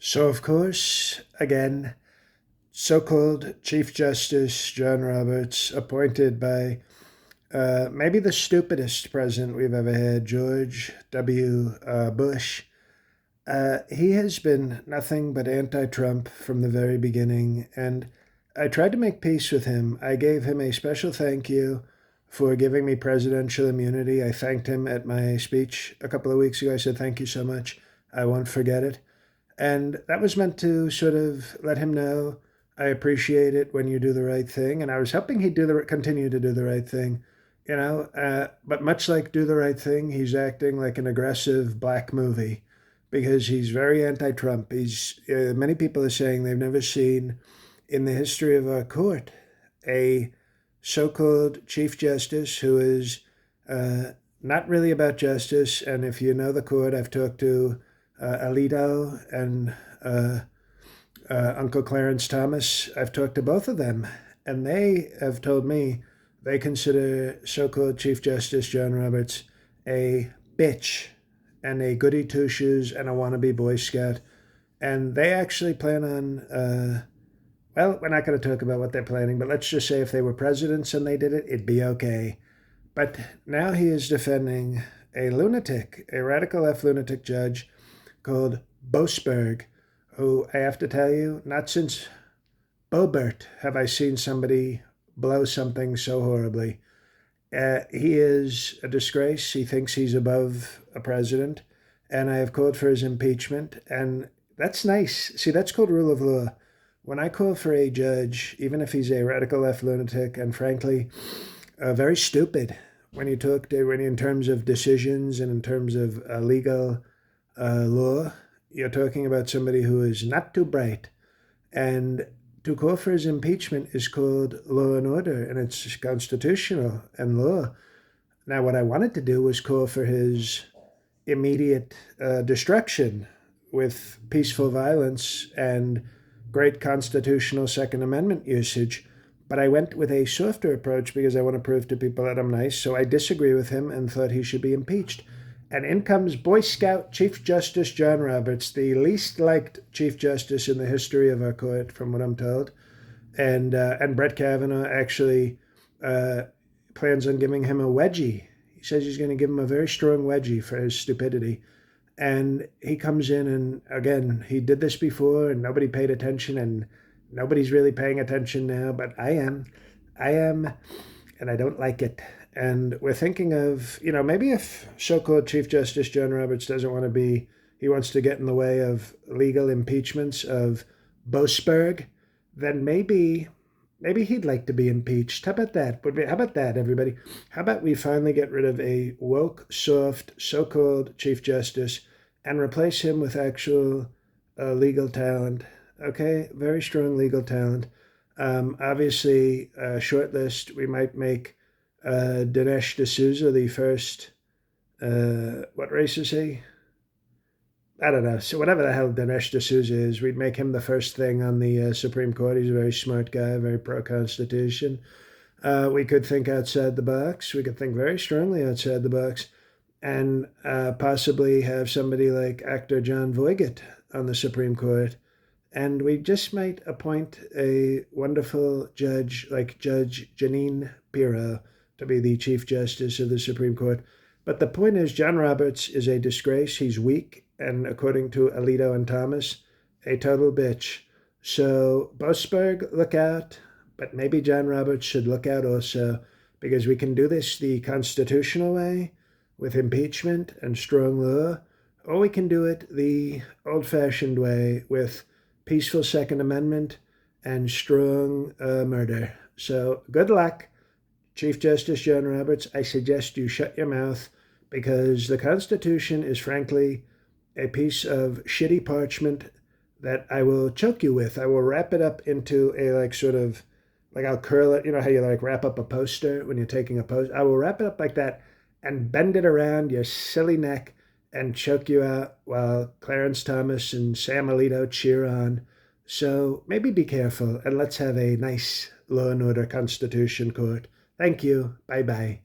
So, of course, again, so called Chief Justice John Roberts, appointed by maybe the stupidest president we've ever had, George W. Bush. He has been nothing but anti Trump from the very beginning, and I tried to make peace with him. I gave him a special thank you for giving me presidential immunity. I thanked him at my speech a couple of weeks ago. I said, "Thank you so much. I won't forget it." And that was meant to sort of let him know I appreciate it when you do the right thing. And I was hoping he'd continue to do the right thing, But much like do the right thing, he's acting like an aggressive black movie because he's very anti-Trump. He's many people are saying they've never seen in the history of our court a so-called Chief Justice who is not really about justice. And if you know the court, I've talked to Alito and Uncle Clarence Thomas. I've talked to both of them, and they have told me they consider so-called Chief Justice John Roberts a bitch and a goody two-shoes and a wannabe Boy Scout. And they actually plan on, well, we're not going to talk about what they're planning, but let's just say if they were presidents and they did it, it'd be okay. But now he is defending a lunatic, a radical left lunatic judge called Boasberg, who I have to tell you, not since Bobert have I seen somebody blow something so horribly. He is a disgrace. He thinks he's above a president, and I have called for his impeachment, and that's nice. See, that's called rule of law. When I call for a judge, even if he's a radical left lunatic and frankly very stupid when you talk to when in terms of decisions and in terms of legal law, you're talking about somebody who is not too bright. And to call for his impeachment is called law and order, and it's constitutional and law. Now, what I wanted to do was call for his immediate destruction with peaceful violence and great constitutional Second Amendment usage. But I went with a softer approach because I want to prove to people that I'm nice. So I disagree with him and thought he should be impeached. And in comes Boy Scout Chief Justice John Roberts, the least liked Chief Justice in the history of our court, from what I'm told. And Brett Kavanaugh actually plans on giving him a wedgie. He says he's going to give him a very strong wedgie for his stupidity. And he comes in and, again, he did this before and nobody paid attention and nobody's really paying attention now, but I am. And I don't like it. And we're thinking of, maybe if so-called Chief Justice John Roberts doesn't want to be, he wants to get in the way of legal impeachments of Boasberg, then maybe he'd like to be impeached. How about that? How about that, everybody? How about we finally get rid of a woke, soft, so-called Chief Justice and replace him with actual legal talent? Okay, very strong legal talent. Obviously, short list, we might make Dinesh D'Souza the first, what race is he? I don't know. So whatever the hell Dinesh D'Souza is, we'd make him the first thing on the Supreme Court. He's a very smart guy, very pro-Constitution. We could think outside the box. We could think very strongly outside the box and possibly have somebody like actor John Voight on the Supreme Court. And we just might appoint a wonderful judge like Judge Janine Pirro to be the Chief Justice of the Supreme Court. But the point is, John Roberts is a disgrace. He's weak, and according to Alito and Thomas, a total bitch. So, Boasberg, look out. But maybe John Roberts should look out also, because we can do this the constitutional way with impeachment and strong law, or we can do it the old-fashioned way with peaceful Second Amendment and strong murder. So good luck, Chief Justice John Roberts. I suggest you shut your mouth because the Constitution is frankly a piece of shitty parchment that I will choke you with. I will wrap it up into a I'll curl it. You know how you wrap up a poster when you're taking a post? I will wrap it up like that and bend it around your silly neck and choke you out while Clarence Thomas and Sam Alito cheer on. So maybe be careful and let's have a nice law and order Constitution court. Thank you. Bye-bye.